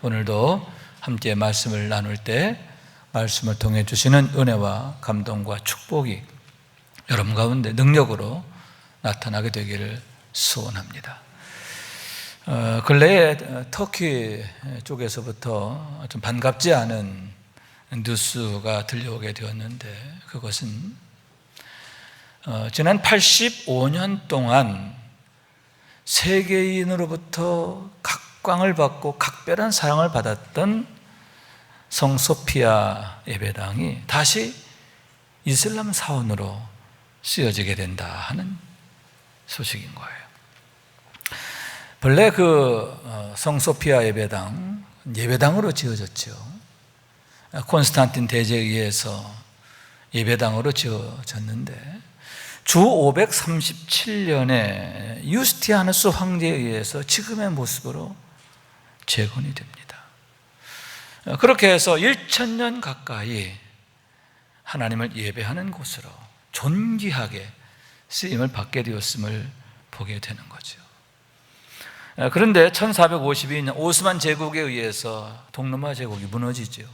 오늘도 함께 말씀을 나눌 때 말씀을 통해 주시는 은혜와 감동과 축복이 여러분 가운데 능력으로 나타나게 되기를 소원합니다. 근래에 터키 쪽에서부터 좀 반갑지 않은 뉴스가 들려오게 되었는데, 그것은 지난 85년 동안 세계인으로부터 각광을 받고 각별한 사랑을 받았던 성소피아 예배당이 다시 이슬람 사원으로 쓰여지게 된다 하는 소식인 거예요. 본래 성소피아 예배당으로 지어졌죠. 콘스탄틴 대제에 의해서 예배당으로 지어졌는데, 주 537년에 유스티아누스 황제에 의해서 지금의 모습으로 재건이 됩니다. 그렇게 해서 1000년 가까이 하나님을 예배하는 곳으로 존귀하게 쓰임을 받게 되었음을 보게 되는 거죠. 그런데 1452년 오스만 제국에 의해서 동로마 제국이 무너지죠.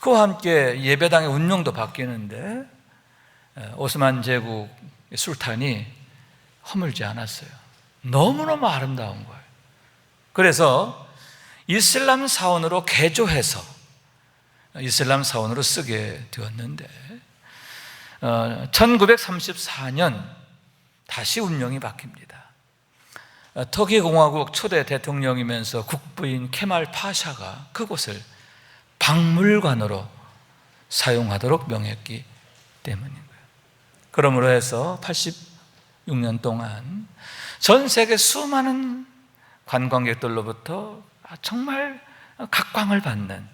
그와 함께 예배당의 운영도 바뀌는데, 오스만 제국 술탄이 허물지 않았어요. 너무너무 아름다운 거예요. 그래서 이슬람 사원으로 개조해서 이슬람 사원으로 쓰게 되었는데, 1934년 다시 운영이 바뀝니다. 터키 공화국 초대 대통령이면서 국부인 케말 파샤가 그곳을 박물관으로 사용하도록 명했기 때문인 거예요. 그러므로 해서 86년 동안 전 세계 수많은 관광객들로부터 정말 각광을 받는,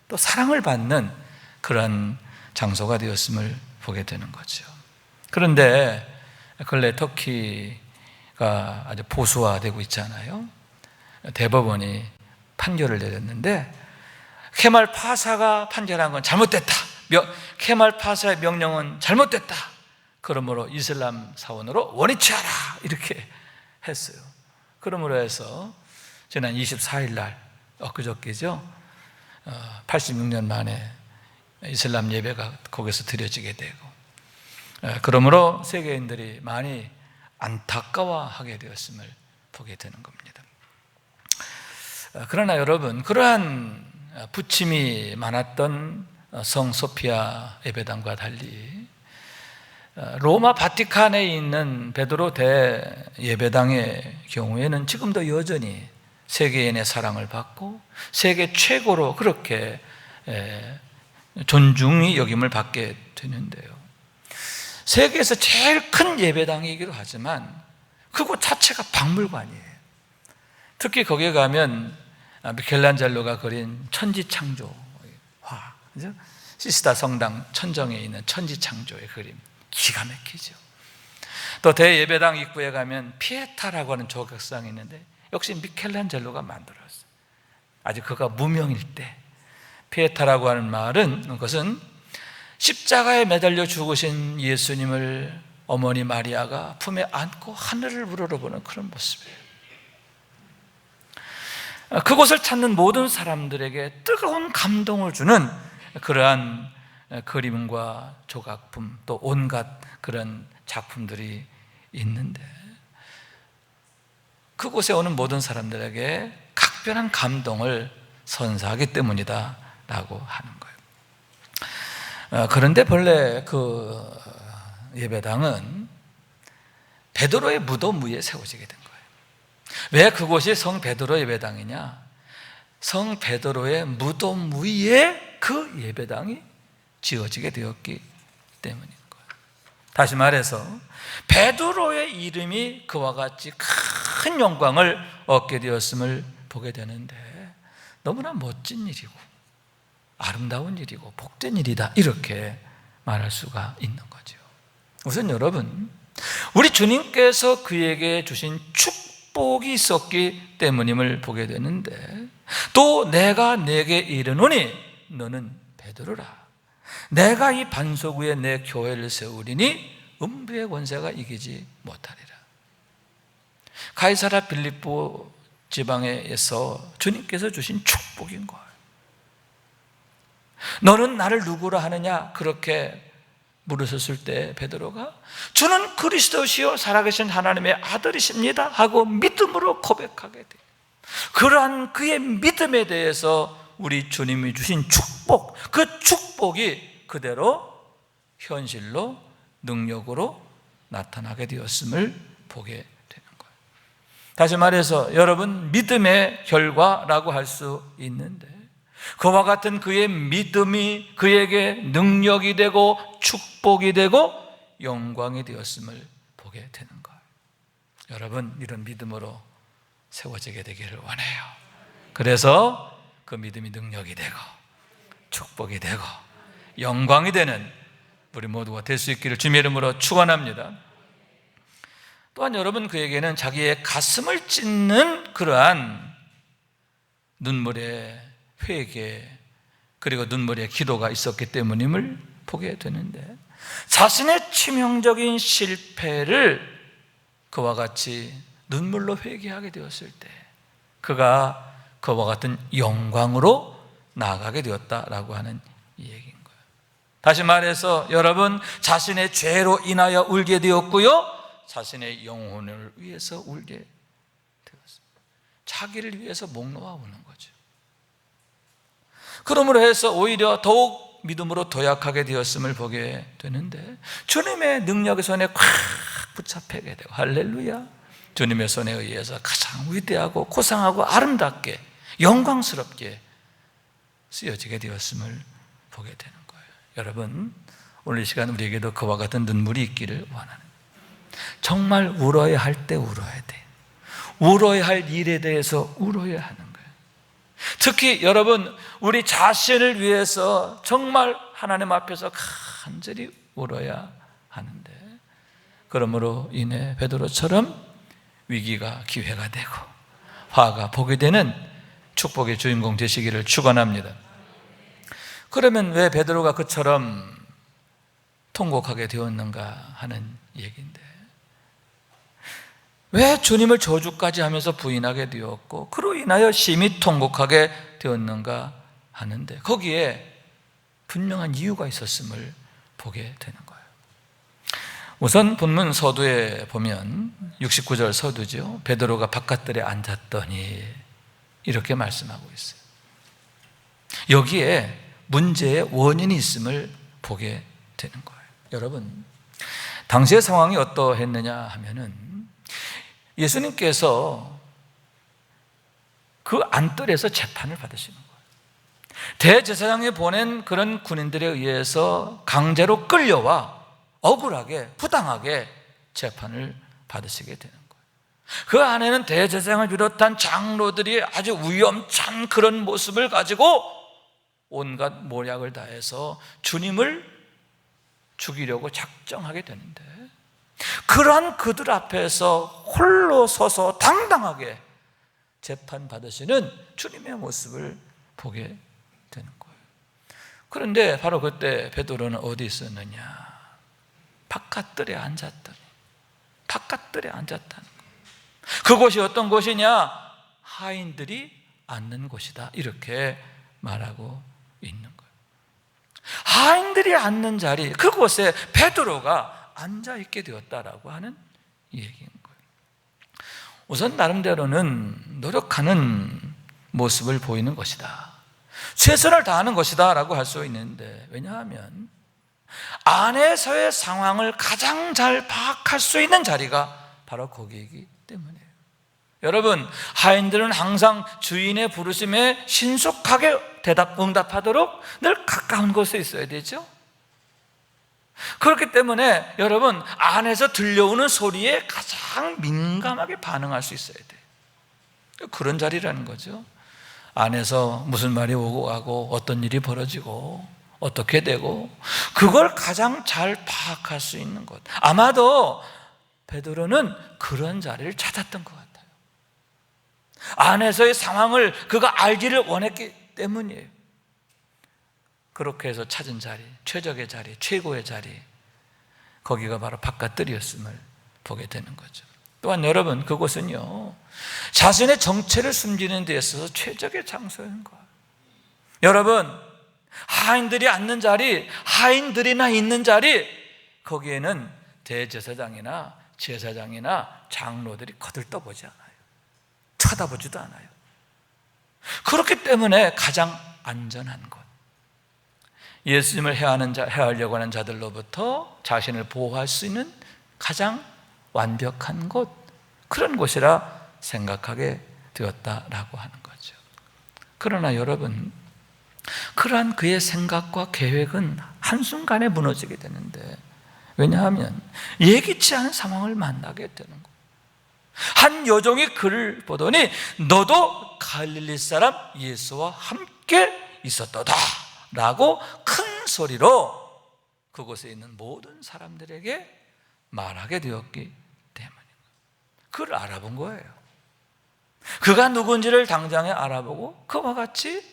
또 사랑을 받는 그런 장소가 되었음을 보게 되는 거죠. 그런데 근래 터키가 아주 보수화되고 있잖아요. 대법원이 판결을 내렸는데, 케말 파사가 판결한 건 잘못됐다, 케말 파사의 명령은 잘못됐다, 그러므로 이슬람 사원으로 원위치하라, 이렇게 했어요. 그러므로 해서 지난 24일 날, 엊그저께죠, 86년 만에 이슬람 예배가 거기서 드려지게 되고, 그러므로 세계인들이 많이 안타까워하게 되었음을 보게 되는 겁니다. 그러나 여러분, 그러한 부침이 많았던 성소피아 예배당과 달리 로마 바티칸에 있는 베드로 대예배당의 경우에는 지금도 여전히 세계인의 사랑을 받고 세계 최고로 그렇게 존중이 여김을 받게 되는데요. 세계에서 제일 큰 예배당이기도 하지만 그곳 자체가 박물관이에요. 특히 거기에 가면 미켈란젤로가 그린 천지창조 화, 그죠? 시스타 성당 천정에 있는 천지창조의 그림 기가 막히죠. 또 대예배당 입구에 가면 피에타라고 하는 조각상이 있는데, 역시 미켈란젤로가 만들었어요. 아직 그가 무명일 때. 피에타라고 하는 말은, 그것은 십자가에 매달려 죽으신 예수님을 어머니 마리아가 품에 안고 하늘을 우러러보는 그런 모습이에요. 그곳을 찾는 모든 사람들에게 뜨거운 감동을 주는 그러한 그림과 조각품, 또 온갖 그런 작품들이 있는데, 그곳에 오는 모든 사람들에게 각별한 감동을 선사하기 때문이다 라고 하는 거예요. 그런데 본래 그 예배당은 베드로의 무덤 위에 세워지게 된 거예요. 왜 그곳이 성 베드로 예배당이냐? 성 베드로의 무덤 위에 그 예배당이 지어지게 되었기 때문인 거예요. 다시 말해서 베드로의 이름이 그와 같이 큰 영광을 얻게 되었음을 보게 되는데, 너무나 멋진 일이고 아름다운 일이고 복된 일이다, 이렇게 말할 수가 있는 거죠. 우선 여러분, 우리 주님께서 그에게 주신 축복이 있었기 때문임을 보게 되는데, 또 내가 내게 이르노니 너는 베드로라, 내가 이 반석 위에 내 교회를 세우리니 음부의 권세가 이기지 못하리라. 가이사랴 빌립보 지방에서 주님께서 주신 축복인 거예요. 너는 나를 누구라 하느냐? 그렇게 물으셨을 때 베드로가 주는 그리스도시요 살아계신 하나님의 아들이십니다 하고 믿음으로 고백하게 돼요. 그러한 그의 믿음에 대해서 우리 주님이 주신 축복, 그 축복이 그대로 현실로 능력으로 나타나게 되었음을 보게 되는 거예요. 다시 말해서 여러분, 믿음의 결과라고 할 수 있는데 그와 같은 그의 믿음이 그에게 능력이 되고 축복이 되고 영광이 되었음을 보게 되는 거예요. 여러분, 이런 믿음으로 세워지게 되기를 원해요. 그래서 그 믿음이 능력이 되고 축복이 되고 영광이 되는 우리 모두가 될 수 있기를 주님의 이름으로 축원합니다. 또한 여러분, 그에게는 자기의 가슴을 찢는 그러한 눈물의 회개 그리고 눈물의 기도가 있었기 때문임을 보게 되는데, 자신의 치명적인 실패를 그와 같이 눈물로 회개하게 되었을 때 그가 그와 같은 영광으로 나아가게 되었다라고 하는 얘기인 거예요. 다시 말해서 여러분, 자신의 죄로 인하여 울게 되었고요, 자신의 영혼을 위해서 울게 되었습니다. 자기를 위해서 목 놓아 우는 거죠. 그러므로 해서 오히려 더욱 믿음으로 도약하게 되었음을 보게 되는데, 주님의 능력의 손에 꽉 붙잡히게 되고, 할렐루야, 주님의 손에 의해서 가장 위대하고 고상하고 아름답게 영광스럽게 쓰여지게 되었음을 보게 되는 거예요. 여러분, 오늘 이 시간 우리에게도 그와 같은 눈물이 있기를 원하는, 정말 울어야 할 때 울어야 돼. 울어야 할 일에 대해서 울어야 하는 거예요. 특히 여러분, 우리 자신을 위해서 정말 하나님 앞에서 간절히 울어야 하는데, 그러므로 인해 베드로처럼 위기가 기회가 되고 화가 복이 되는 축복의 주인공 되시기를 축원합니다. 그러면 왜 베드로가 그처럼 통곡하게 되었는가 하는 얘기인데, 왜 주님을 저주까지 하면서 부인하게 되었고 그로 인하여 심히 통곡하게 되었는가 하는데, 거기에 분명한 이유가 있었음을 보게 되는 거예요. 우선 본문 서두에 보면 69절 서두죠. 베드로가 바깥들에 앉았더니 이렇게 말씀하고 있어요. 여기에 문제의 원인이 있음을 보게 되는 거예요. 여러분, 당시의 상황이 어떠했느냐 하면은, 예수님께서 그 안뜰에서 재판을 받으시는 거예요. 대제사장이 보낸 그런 군인들에 의해서 강제로 끌려와 억울하게 부당하게 재판을 받으시게 되는 거예요. 그 안에는 대제사장을 비롯한 장로들이 아주 위험찬 그런 모습을 가지고 온갖 모략을 다해서 주님을 죽이려고 작정하게 되는데, 그러한 그들 앞에서 홀로 서서 당당하게 재판받으시는 주님의 모습을 보게 되는 거예요. 그런데 바로 그때 베드로는 어디 있었느냐? 바깥들에 앉았더니, 바깥들에 앉았다는 거예요. 그곳이 어떤 곳이냐? 하인들이 앉는 곳이다, 이렇게 말하고 있는 거예요. 하인들이 앉는 자리, 그곳에 베드로가 앉아있게 되었다라고 하는 얘기인 거예요. 우선 나름대로는 노력하는 모습을 보이는 것이다, 최선을 다하는 것이다 라고 할 수 있는데, 왜냐하면 안에서의 상황을 가장 잘 파악할 수 있는 자리가 바로 거기이기 때문이에요. 여러분, 하인들은 항상 주인의 부르심에 신속하게 응답하도록 늘 가까운 곳에 있어야 되죠. 그렇기 때문에 여러분, 안에서 들려오는 소리에 가장 민감하게 반응할 수 있어야 돼요. 그런 자리라는 거죠. 안에서 무슨 말이 오고 가고 어떤 일이 벌어지고 어떻게 되고, 그걸 가장 잘 파악할 수 있는 것. 아마도 베드로는 그런 자리를 찾았던 것 같아요. 안에서의 상황을 그가 알기를 원했기 때문이에요. 그렇게 해서 찾은 자리, 최적의 자리, 최고의 자리, 거기가 바로 바깥들이었음을 보게 되는 거죠. 또한 여러분, 그곳은요 자신의 정체를 숨기는 데 있어서 최적의 장소인 거예요. 여러분, 하인들이 앉는 자리, 하인들이나 있는 자리, 거기에는 대제사장이나 제사장이나 장로들이 거들떠보지 않아요. 쳐다보지도 않아요. 그렇기 때문에 가장 안전한 곳, 예수님을 해하려고 하는 자들로부터 자신을 보호할 수 있는 가장 완벽한 곳, 그런 곳이라 생각하게 되었다라고 하는 거죠. 그러나 여러분, 그러한 그의 생각과 계획은 한순간에 무너지게 되는데, 왜냐하면 예기치 않은 상황을 만나게 되는 거예요. 한 여종이 그를 보더니 너도 갈릴리 사람 예수와 함께 있었도다 라고 큰 소리로 그곳에 있는 모든 사람들에게 말하게 되었기 때문입니다. 그를 알아본 거예요. 그가 누군지를 당장에 알아보고 그와 같이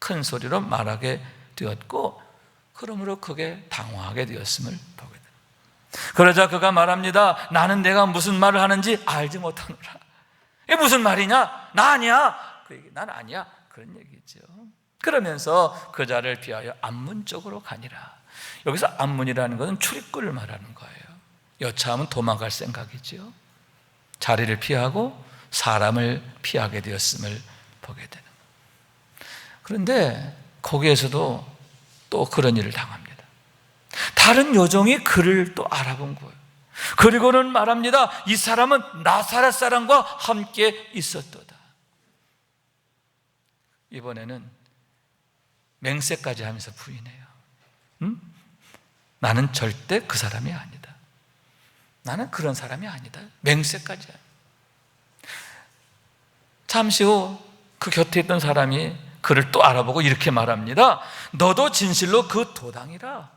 큰 소리로 말하게 되었고, 그러므로 그게 당황하게 되었음을 보게 됩니다. 그러자 그가 말합니다. 나는 내가 무슨 말을 하는지 알지 못하노라. 이게 무슨 말이냐? 나 아니야. 그 얘기, 난 아니야. 그런 얘기죠. 그러면서 그 자를 피하여 안문 쪽으로 가니라. 여기서 안문이라는 것은 출입구를 말하는 거예요. 여차하면 도망갈 생각이죠. 자리를 피하고 사람을 피하게 되었음을 보게 되는 거예요. 그런데 거기에서도 또 그런 일을 당합니다. 다른 여종이 그를 또 알아본 거예요. 그리고는 말합니다. 이 사람은 나사렛 사람과 함께 있었도다. 이번에는 맹세까지 하면서 부인해요. 나는 절대 그 사람이 아니다. 나는 그런 사람이 아니다. 맹세까지 해요. 잠시 후 그 곁에 있던 사람이 그를 또 알아보고 이렇게 말합니다. 너도 진실로 그 도당이라.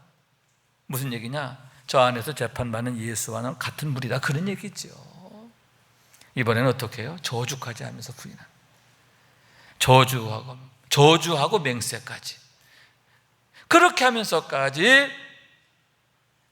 무슨 얘기냐? 저 안에서 재판받는 예수와는 같은 무리다, 그런 얘기죠. 이번에는 어떻게 해요? 저주까지 하면서 부인합니다. 저주하고 맹세까지. 그렇게 하면서까지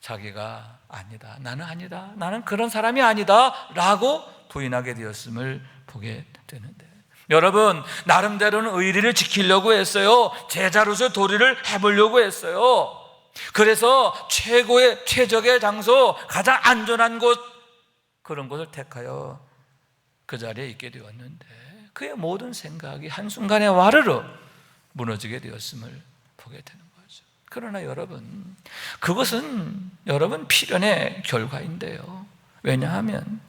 자기가 아니다, 나는 아니다, 나는 그런 사람이 아니다 라고 부인하게 되었음을 보게 되는데, 여러분, 나름대로는 의리를 지키려고 했어요. 제자로서 도리를 해보려고 했어요. 그래서 최적의 장소, 가장 안전한 곳, 그런 곳을 택하여 그 자리에 있게 되었는데, 그의 모든 생각이 한순간에 와르르 무너지게 되었음을 보게 되는 거죠. 그러나 여러분, 그것은 여러분 필연의 결과인데요. 왜냐하면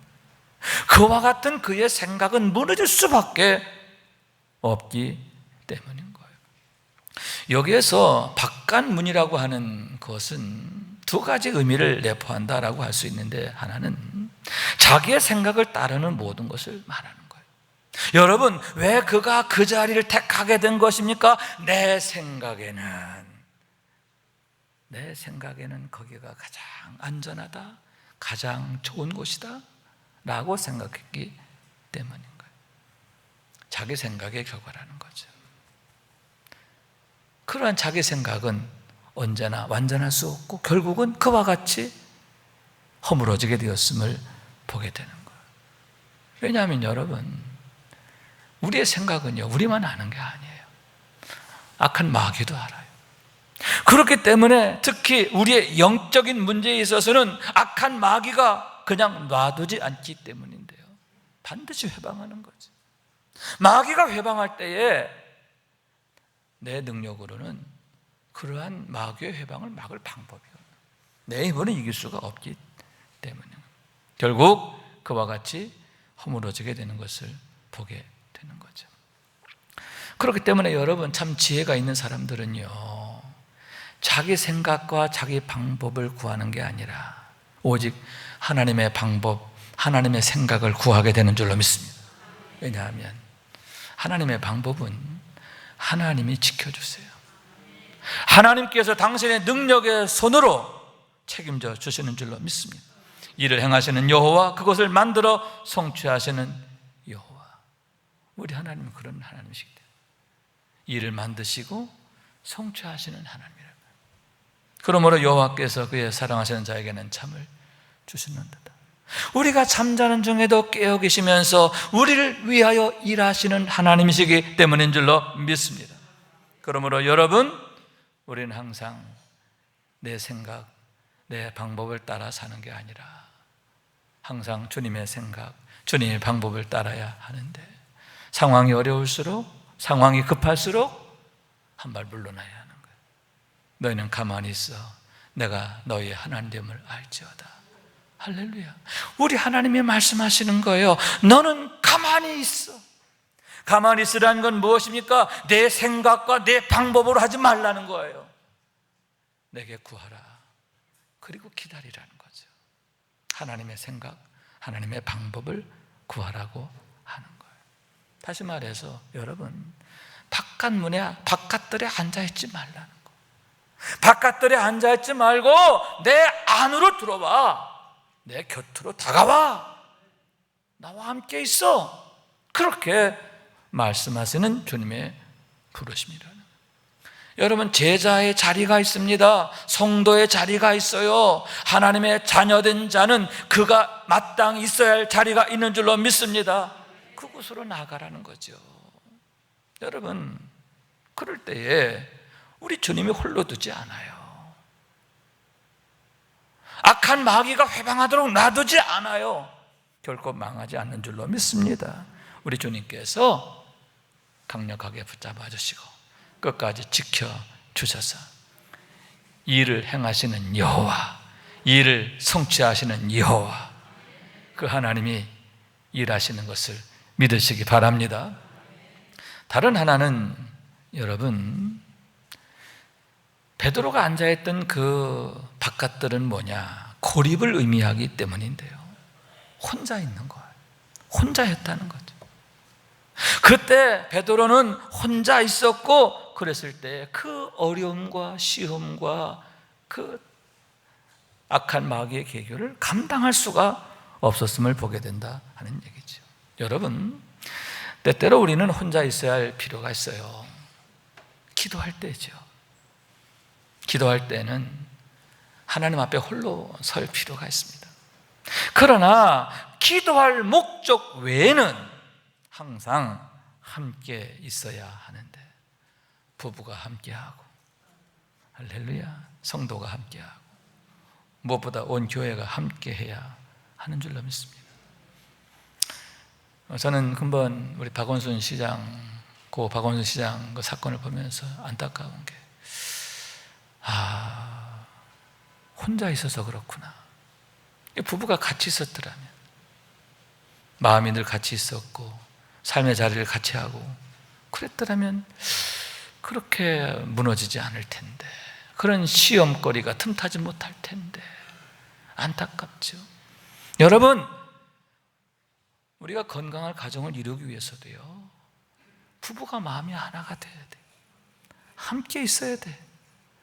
그와 같은 그의 생각은 무너질 수밖에 없기 때문인 거예요. 여기에서 바깥문이라고 하는 것은 두 가지 의미를 내포한다라고 할 수 있는데, 하나는 자기의 생각을 따르는 모든 것을 말하는 거예요. 여러분, 왜 그가 그 자리를 택하게 된 것입니까? 내 생각에는 거기가 가장 안전하다, 가장 좋은 곳이다 라고 생각했기 때문인 거예요. 자기 생각의 결과라는 거죠. 그러한 자기 생각은 언제나 완전할 수 없고 결국은 그와 같이 허물어지게 되었음을 보게 되는 거예요. 왜냐하면 여러분, 우리의 생각은요, 우리만 아는 게 아니에요. 악한 마귀도 알아요. 그렇기 때문에 특히 우리의 영적인 문제에 있어서는 악한 마귀가 그냥 놔두지 않기 때문인데요, 반드시 회방하는 거죠. 마귀가 회방할 때에 내 능력으로는 그러한 마귀의 회방을 막을 방법이 없어요. 내 힘으로는 이길 수가 없기 때문에 결국 그와 같이 허물어지게 되는 것을 보게 되는 거죠. 그렇기 때문에 여러분, 참 지혜가 있는 사람들은요, 자기 생각과 자기 방법을 구하는 게 아니라 오직 하나님의 방법, 하나님의 생각을 구하게 되는 줄로 믿습니다. 왜냐하면 하나님의 방법은 하나님이 지켜주세요. 하나님께서 당신의 능력의 손으로 책임져 주시는 줄로 믿습니다. 이를 행하시는 여호와, 그것을 만들어 성취하시는 여호와. 우리 하나님은 그런 하나님이시기 때문에 일을 만드시고 성취하시는 하나님이라고. 그러므로 여호와께서 그의 사랑하시는 자에게는 참을 주시는도다. 우리가 잠자는 중에도 깨어 계시면서 우리를 위하여 일하시는 하나님이시기 때문인 줄로 믿습니다. 그러므로 여러분, 우리는 항상 내 생각, 내 방법을 따라 사는 게 아니라 항상 주님의 생각, 주님의 방법을 따라야 하는데, 상황이 어려울수록, 상황이 급할수록 한 발 물러나야 하는 거예요. 너희는 가만히 있어. 내가 너희의 하나님을 알지어다. 할렐루야. 우리 하나님이 말씀하시는 거예요. 너는 가만히 있어. 가만히 있으라는 건 무엇입니까? 내 생각과 내 방법으로 하지 말라는 거예요. 내게 구하라. 그리고 기다리라는 거죠. 하나님의 생각, 하나님의 방법을 구하라고 하는 거예요. 다시 말해서 여러분, 바깥들에 앉아있지 말라는 거예요. 바깥들에 앉아있지 말고 내 안으로 들어와. 내 곁으로 다가와. 나와 함께 있어. 그렇게 말씀하시는 주님의 부르심이라는 거예요. 여러분, 제자의 자리가 있습니다. 성도의 자리가 있어요. 하나님의 자녀된 자는 그가 마땅히 있어야 할 자리가 있는 줄로 믿습니다. 그곳으로 나가라는 거죠. 여러분, 그럴 때에 우리 주님이 홀로 두지 않아요. 악한 마귀가 회방하도록 놔두지 않아요. 결코 망하지 않는 줄로 믿습니다. 우리 주님께서 강력하게 붙잡아 주시고 끝까지 지켜주셔서 일을 행하시는 여호와, 일을 성취하시는 여호와, 그 하나님이 일하시는 것을 믿으시기 바랍니다. 다른 하나는 여러분, 베드로가 앉아있던 그 바깥들은 뭐냐? 고립을 의미하기 때문인데요, 혼자 있는 거예요. 혼자였다는 거죠. 그때 베드로는 혼자 있었고, 그랬을 때 그 어려움과 시험과 그 악한 마귀의 계교를 감당할 수가 없었음을 보게 된다 하는 얘기죠. 여러분, 때때로 우리는 혼자 있어야 할 필요가 있어요. 기도할 때죠. 기도할 때는 하나님 앞에 홀로 설 필요가 있습니다. 그러나 기도할 목적 외에는 항상 함께 있어야 하는데, 부부가 함께하고, 할렐루야, 성도가 함께하고, 무엇보다 온 교회가 함께해야 하는 줄로 믿습니다. 저는 금번 우리 박원순 시장 그 사건을 보면서 안타까운 게, 혼자 있어서 그렇구나. 부부가 같이 있었더라면, 마음이 늘 같이 있었고 삶의 자리를 같이 하고 그랬더라면 그렇게 무너지지 않을 텐데, 그런 시험거리가 틈타지 못할 텐데 안타깝죠. 여러분, 우리가 건강한 가정을 이루기 위해서도요, 부부가 마음이 하나가 돼야 돼. 함께 있어야 돼.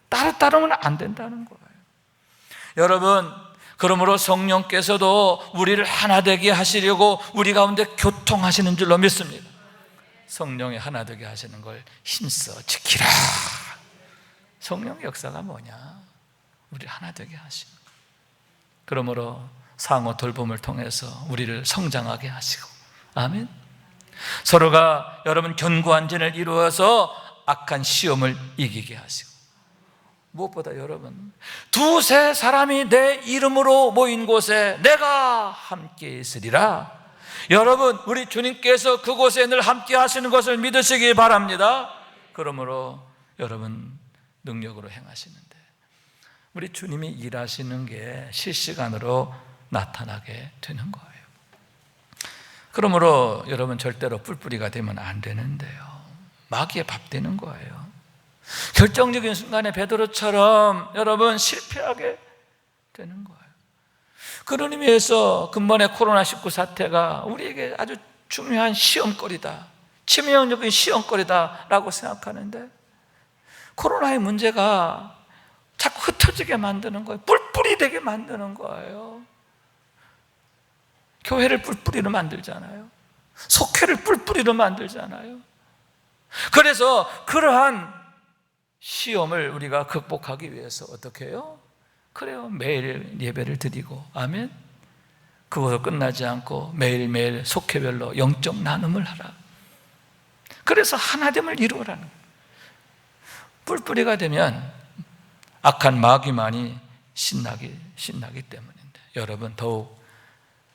따로따로는 안 된다는 거예요. 여러분, 그러므로 성령께서도 우리를 하나 되게 하시려고 우리 가운데 교통하시는 줄로 믿습니다. 성령이 하나 되게 하시는 걸 힘써 지키라. 성령의 역사가 뭐냐? 우리를 하나 되게 하시는 거예요. 그러므로 상호 돌봄을 통해서 우리를 성장하게 하시고, 아멘. 서로가 여러분 견고한 진을 이루어서 악한 시험을 이기게 하시고, 무엇보다 여러분, 두세 사람이 내 이름으로 모인 곳에 내가 함께 있으리라. 여러분, 우리 주님께서 그곳에 늘 함께 하시는 것을 믿으시기 바랍니다. 그러므로 여러분 능력으로 행하시는데, 우리 주님이 일하시는 게 실시간으로 나타나게 되는 거예요. 그러므로 여러분 절대로 뿔뿔이가 되면 안 되는데요, 마귀의 밥 되는 거예요. 결정적인 순간에 베드로처럼 여러분 실패하게 되는 거예요. 그런 의미에서 근본의 코로나19 사태가 우리에게 아주 중요한 시험거리다, 치명적인 시험거리다라고 생각하는데, 코로나의 문제가 자꾸 흩어지게 만드는 거예요. 뿔뿔이 되게 만드는 거예요. 교회를 뿔뿔이로 만들잖아요. 속회를 뿔뿔이로 만들잖아요. 그래서 그러한 시험을 우리가 극복하기 위해서 어떻게 해요? 그래요, 매일 예배를 드리고, 아멘. 그것도 끝나지 않고 매일매일 속회별로 영적 나눔을 하라. 그래서 하나됨을 이루어라는 거예요. 뿔뿔이가 되면 악한 마귀만이 신나기 때문인데, 여러분 더욱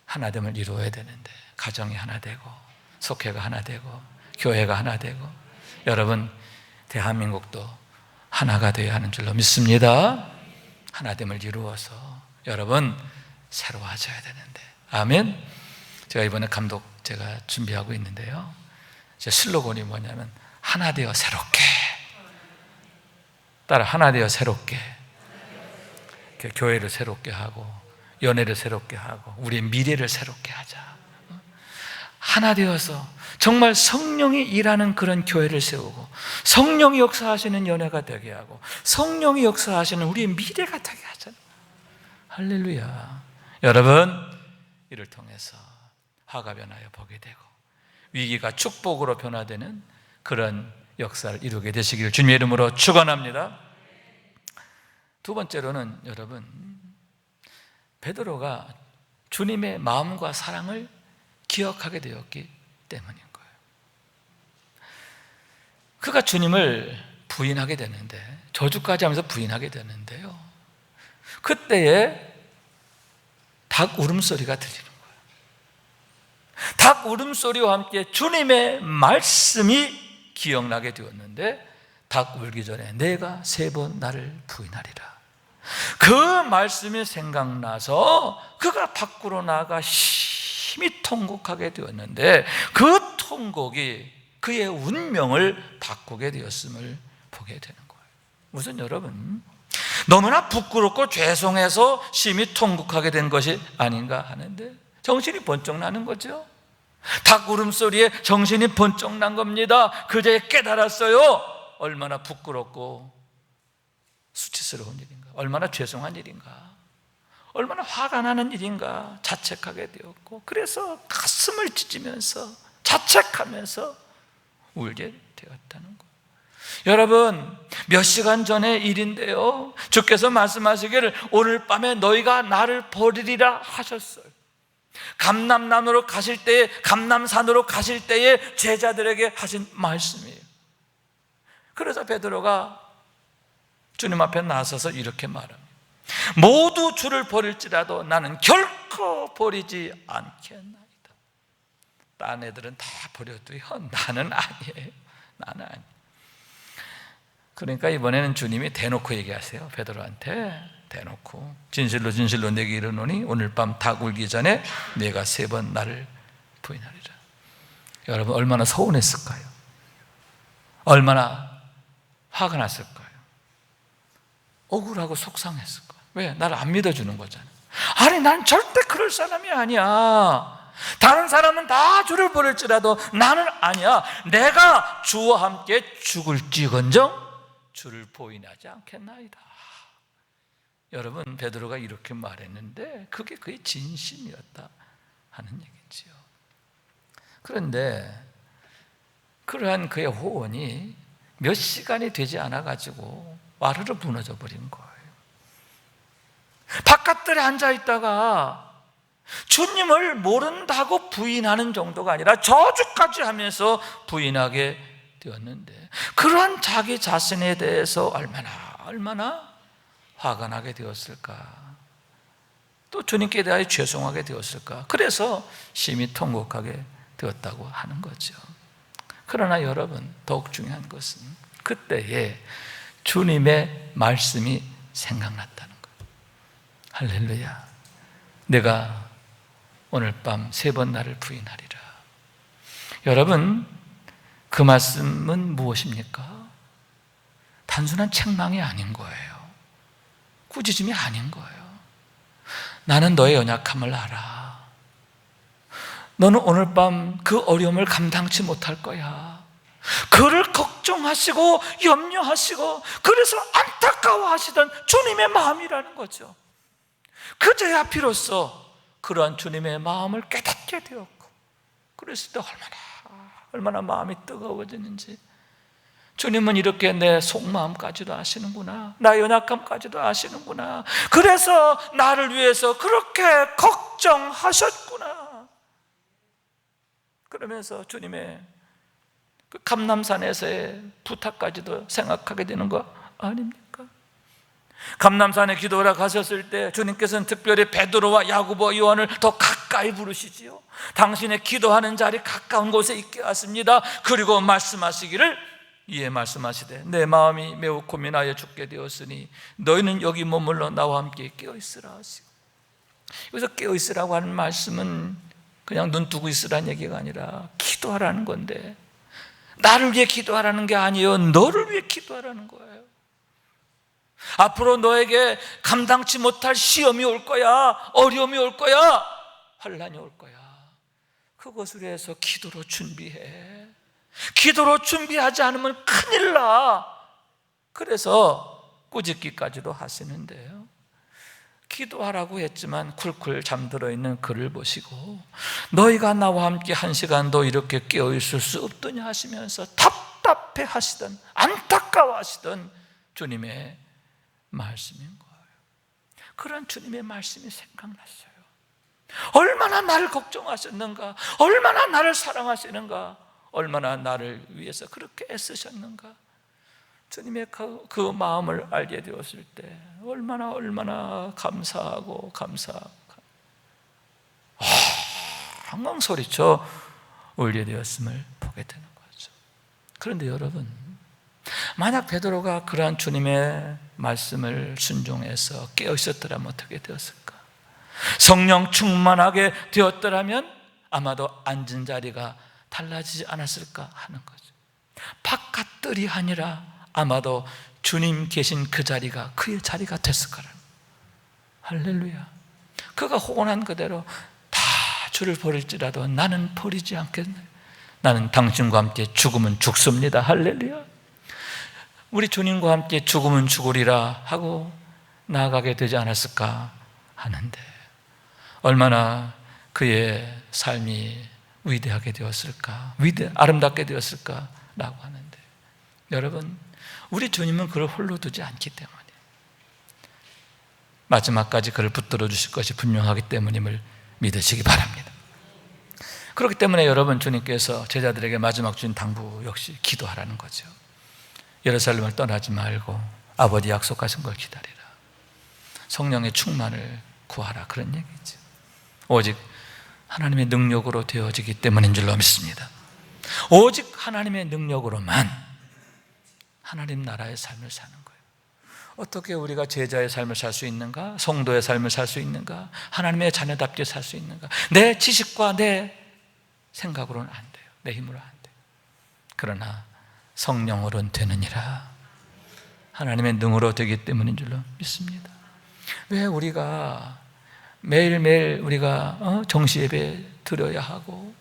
하나됨을 이루어야 되는데, 가정이 하나 되고 속회가 하나 되고 교회가 하나 되고, 여러분 대한민국도 하나가 되어야 하는 줄로 믿습니다. 하나됨을 이루어서 여러분 새로워져야 되는데, 아멘. 제가 이번에 감독 제가 준비하고 있는데요, 제 슬로건이 뭐냐면 하나 되어 새롭게. 따라, 하나 되어 새롭게. 교회를 새롭게 하고 연애를 새롭게 하고 우리의 미래를 새롭게 하자. 하나 되어서 정말 성령이 일하는 그런 교회를 세우고, 성령이 역사하시는 연애가 되게 하고, 성령이 역사하시는 우리의 미래가 되게 하자. 할렐루야. 여러분, 이를 통해서 화가 변하여 복이 되고 위기가 축복으로 변화되는 그런 역사를 이루게 되시기를 주님의 이름으로 축원합니다. 두 번째로는 여러분, 베드로가 주님의 마음과 사랑을 기억하게 되었기 때문인 거예요. 그가 주님을 부인하게 되는데, 저주까지 하면서 부인하게 되는데요, 그때에 닭 울음소리가 들리는 거예요. 닭 울음소리와 함께 주님의 말씀이 기억나게 되었는데, 닭 울기 전에 내가 3번 나를 부인하리라. 그 말씀이 생각나서 그가 밖으로 나가 심히 통곡하게 되었는데, 그 통곡이 그의 운명을 바꾸게 되었음을 보게 되는 거예요. 우선 여러분, 너무나 부끄럽고 죄송해서 심히 통곡하게 된 것이 아닌가 하는데, 정신이 번쩍 나는 거죠. 닭 울음소리에 정신이 번쩍 난 겁니다. 그제야 깨달았어요. 얼마나 부끄럽고 수치스러운 일인가, 얼마나 죄송한 일인가, 얼마나 화가 나는 일인가 자책하게 되었고, 그래서 가슴을 찢으면서 자책하면서 울게 되었다는 거예요. 여러분, 몇 시간 전의 일인데요, 주께서 말씀하시기를 오늘 밤에 너희가 나를 버리리라 하셨어요. 감람산으로 가실 때에 제자들에게 하신 말씀이에요. 그래서 베드로가 주님 앞에 나서서 이렇게 말합니다. 모두 주를 버릴지라도 나는 결코 버리지 않겠나이다. 딴 애들은 다 버려도요, 나는 아니에요. 나는 아니에요. 그러니까 이번에는 주님이 대놓고 얘기하세요. 베드로한테 대놓고, 진실로 진실로 내게 이르노니 오늘 밤 닭 울기 전에 네가 3번 나를 부인하리라. 여러분, 얼마나 서운했을까요? 얼마나 화가 났을까요? 억울하고 속상했을 거예요. 왜? 나를 안 믿어주는 거잖아요. 아니, 난 절대 그럴 사람이 아니야. 다른 사람은 다 주를 버릴지라도 나는 아니야. 내가 주와 함께 죽을지건정 주를 부인하지 않겠나이다. 여러분, 베드로가 이렇게 말했는데 그게 그의 진심이었다 하는 얘기지요. 그런데 그러한 그의 호언이 몇 시간이 되지 않아가지고 와르르 무너져 버린 거예요. 바깥들에 앉아있다가 주님을 모른다고 부인하는 정도가 아니라 저주까지 하면서 부인하게 되었는데, 그러한 자기 자신에 대해서 얼마나 화가 나게 되었을까, 또 주님께 대하여 죄송하게 되었을까. 그래서 심히 통곡하게 되었다고 하는 거죠. 그러나 여러분, 더욱 중요한 것은 그때에 주님의 말씀이 생각났다는 거예요. 할렐루야. 내가 오늘 밤 3번 나를 부인하리라. 여러분, 그 말씀은 무엇입니까? 단순한 책망이 아닌 거예요. 꾸짖음이 아닌 거예요. 나는 너의 연약함을 알아. 너는 오늘 밤 그 어려움을 감당치 못할 거야. 그를 걱정하시고 염려하시고 그래서 안타까워하시던 주님의 마음이라는 거죠. 그제야 비로소 그러한 주님의 마음을 깨닫게 되었고, 그랬을 때 얼마나 마음이 뜨거워지는지, 주님은 이렇게 내 속마음까지도 아시는구나, 나의 연약함까지도 아시는구나, 그래서 나를 위해서 그렇게 걱정하셨구나. 그러면서 주님의 그 감람산에서의 부탁까지도 생각하게 되는 거 아닙니까? 감람산에 기도하러 가셨을 때 주님께서는 특별히 베드로와 야고보, 요한을 더 가까이 부르시지요. 당신의 기도하는 자리 가까운 곳에 있게 하십니다. 그리고 말씀하시기를, 이에 말씀하시되 내 마음이 매우 고민하여 죽게 되었으니 너희는 여기 머물러 나와 함께 깨어있으라 하시고, 여기서 깨어있으라고 하는 말씀은 그냥 눈 뜨고 있으라는 얘기가 아니라 기도하라는 건데, 나를 위해 기도하라는 게 아니에요. 너를 위해 기도하라는 거예요. 앞으로 너에게 감당치 못할 시험이 올 거야, 어려움이 올 거야, 환난이 올 거야. 그것을 위해서 기도로 준비해. 기도로 준비하지 않으면 큰일 나. 그래서 꾸짖기까지도 하시는데요, 기도하라고 했지만 쿨쿨 잠들어 있는 그를 보시고 너희가 나와 함께 1시간도 이렇게 깨어있을 수 없더냐 하시면서 답답해 하시던, 안타까워 하시던 주님의 말씀인 거예요. 그런 주님의 말씀이 생각났어요. 얼마나 나를 걱정하셨는가, 얼마나 나를 사랑하시는가, 얼마나 나를 위해서 그렇게 애쓰셨는가. 주님의 그 마음을 알게 되었을 때 얼마나 감사하고 엉엉 소리쳐 울게 되었음을 보게 되는 거죠. 그런데 여러분, 만약 베드로가 그러한 주님의 말씀을 순종해서 깨어 있었더라면 어떻게 되었을까? 성령 충만하게 되었더라면 아마도 앉은 자리가 달라지지 않았을까 하는 거죠. 바깥들이 아니라 아마도 주님 계신 그 자리가 그의 자리가 됐을 거라는, 할렐루야. 그가 호언한 그대로 다 주를 버릴지라도 나는 버리지 않겠네. 나는 당신과 함께 죽으면 죽습니다. 할렐루야. 우리 주님과 함께 죽으면 죽으리라 하고 나아가게 되지 않았을까 하는데, 얼마나 그의 삶이 위대하게 되었을까, 아름답게 되었을까라고 하는데, 여러분, 우리 주님은 그를 홀로 두지 않기 때문에 마지막까지 그를 붙들어 주실 것이 분명하기 때문임을 믿으시기 바랍니다. 그렇기 때문에 여러분, 주님께서 제자들에게 마지막 주신 당부 역시 기도하라는 거죠. 예루살렘을 떠나지 말고 아버지 약속하신 걸 기다리라. 성령의 충만을 구하라, 그런 얘기죠. 오직 하나님의 능력으로 되어지기 때문인 줄로 믿습니다. 오직 하나님의 능력으로만 하나님 나라의 삶을 사는 거예요. 어떻게 우리가 제자의 삶을 살 수 있는가? 성도의 삶을 살 수 있는가? 하나님의 자녀답게 살 수 있는가? 내 지식과 내 생각으로는 안 돼요. 내 힘으로 안 돼요. 그러나 성령으로는 되느니라. 하나님의 능으로 되기 때문인 줄로 믿습니다. 왜 우리가 매일매일 우리가 정시 예배 드려야 하고,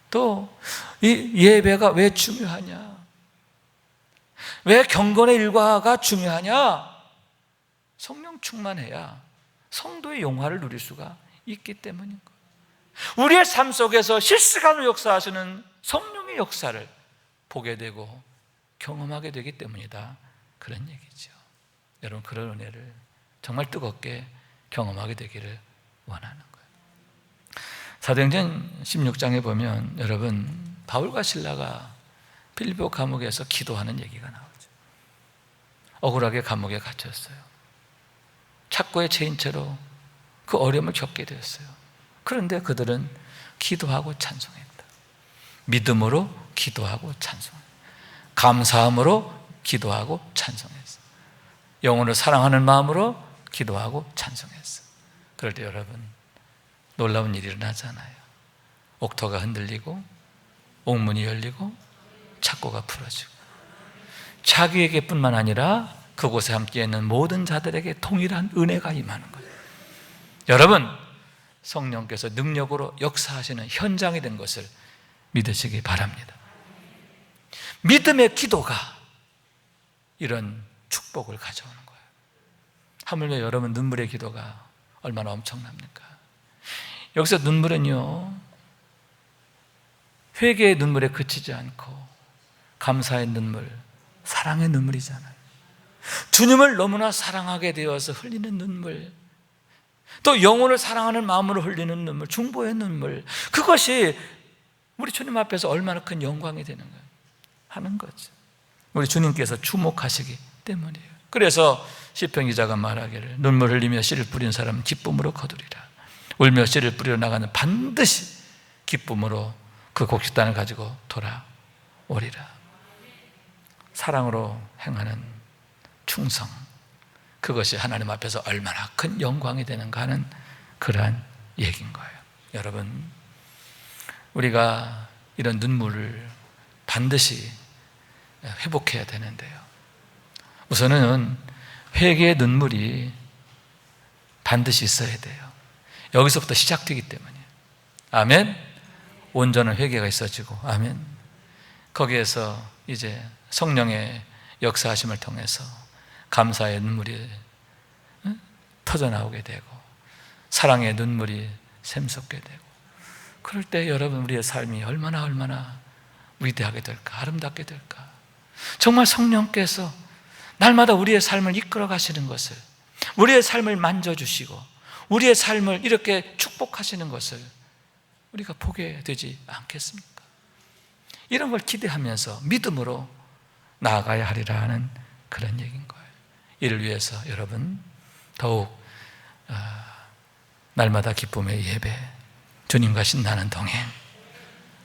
또 이 예배가 왜 중요하냐? 왜 경건의 일과가 중요하냐? 성령 충만해야 성도의 영화를 누릴 수가 있기 때문인 거예요. 우리의 삶 속에서 실시간으로 역사하시는 성령의 역사를 보게 되고 경험하게 되기 때문이다, 그런 얘기죠. 여러분, 그런 은혜를 정말 뜨겁게 경험하게 되기를 원하는 거예요. 사도행전 16장에 보면 여러분, 바울과 실라가 빌립보 감옥에서 기도하는 얘기가 나오죠. 억울하게 감옥에 갇혔어요. 착고의 죄인 채로 그 어려움을 겪게 되었어요. 그런데 그들은 기도하고 찬송했다. 믿음으로 기도하고 찬송했다. 감사함으로 기도하고 찬송했어요. 영혼을 사랑하는 마음으로 기도하고 찬송했어요. 그럴 때 여러분, 놀라운 일이 일어나잖아요. 옥토가 흔들리고 옥문이 열리고 착고가 풀어지고, 자기에게뿐만 아니라 그곳에 함께 있는 모든 자들에게 동일한 은혜가 임하는 거예요. 여러분, 성령께서 능력으로 역사하시는 현장이 된 것을 믿으시기 바랍니다. 믿음의 기도가 이런 축복을 가져오는 거예요. 하물며 여러분, 눈물의 기도가 얼마나 엄청납니까? 여기서 눈물은요, 회개의 눈물에 그치지 않고 감사의 눈물, 사랑의 눈물이잖아요. 주님을 너무나 사랑하게 되어서 흘리는 눈물, 또 영혼을 사랑하는 마음으로 흘리는 눈물, 중보의 눈물, 그것이 우리 주님 앞에서 얼마나 큰 영광이 되는 거예요. 하는 거죠. 우리 주님께서 주목하시기 때문이에요. 그래서 시편 기자가 말하기를 눈물 흘리며 씨를 뿌린 사람은 기쁨으로 거두리라. 울며 씨를 뿌리러 나가는 반드시 기쁨으로 그 곡식단을 가지고 돌아오리라. 사랑으로 행하는 충성, 그것이 하나님 앞에서 얼마나 큰 영광이 되는가 하는 그러한 얘기인 거예요. 여러분, 우리가 이런 눈물을 반드시 회복해야 되는데요, 우선은 회개의 눈물이 반드시 있어야 돼요. 여기서부터 시작되기 때문이에요. 아멘. 온전한 회개가 있어지고, 아멘. 거기에서 이제 성령의 역사하심을 통해서 감사의 눈물이 터져나오게 되고 사랑의 눈물이 샘솟게 되고, 그럴 때 여러분, 우리의 삶이 얼마나 위대하게 될까, 아름답게 될까. 정말 성령께서 날마다 우리의 삶을 이끌어 가시는 것을, 우리의 삶을 만져주시고 우리의 삶을 이렇게 축복하시는 것을 우리가 보게 되지 않겠습니까? 이런 걸 기대하면서 믿음으로 나아가야 하리라 하는 그런 얘기인 거예요. 이를 위해서 여러분 더욱 날마다 기쁨의 예배, 주님과 신나는 동행,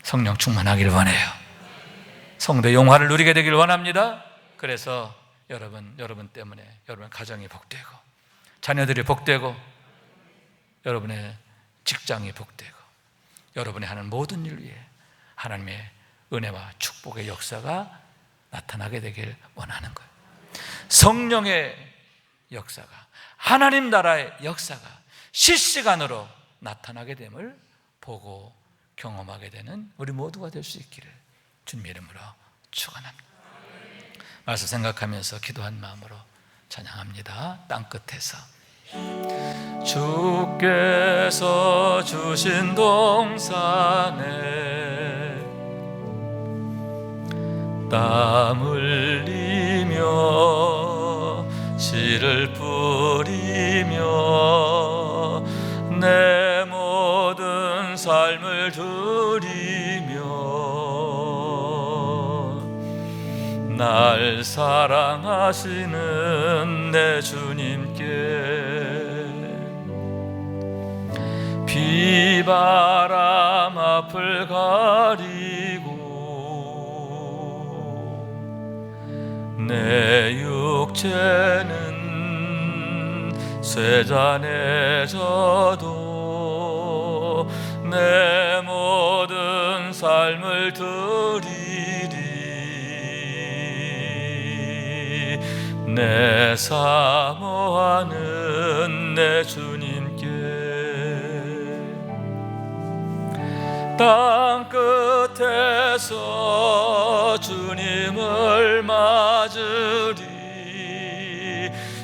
성령 충만하기를 원해요. 성도의 영화를 누리게 되길 원합니다. 그래서 여러분 때문에 여러분 가정이 복되고, 자녀들이 복되고, 여러분의 직장이 복되고, 여러분이 하는 모든 일 위에 하나님의 은혜와 축복의 역사가 나타나게 되길 원하는 거예요. 성령의 역사가, 하나님 나라의 역사가 실시간으로 나타나게 됨을 보고 경험하게 되는 우리 모두가 될 수 있기를 주님 이름으로 축원합니다. 말씀 생각하면서 기도한 마음으로 찬양합니다. 땅끝에서 주께서 주신 동산에 땀 흘리며 씨를 뿌리며 내 모든 삶을 드리며 날 사랑하시는 내 주님께 비바람 앞을 가리고 내 육체는 쇠잔에 져도 내 모든 삶을 드리리. 내 사모하는 내 주님께 땅끝에서 주님을 맞으리.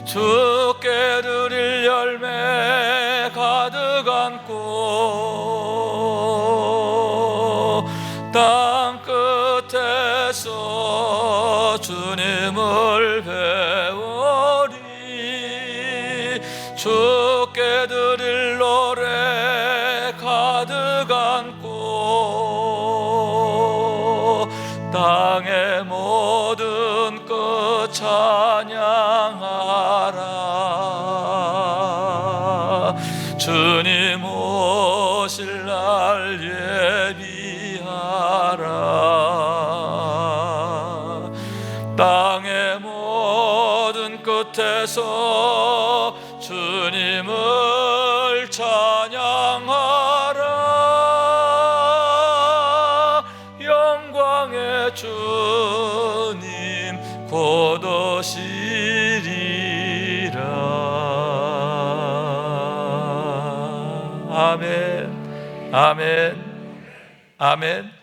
주께 드릴 열매 가득 안고 땅끝에서 주님을 배우리. 주께 드릴 노래 가득 안고 땅의 모든 끝 찬양하라. 주님 오실 날 예비하라. 땅의 모든 끝에서 주님을 찬양하라. 영광의 주님 곧 오시리라. 아멘, 아멘, 아멘.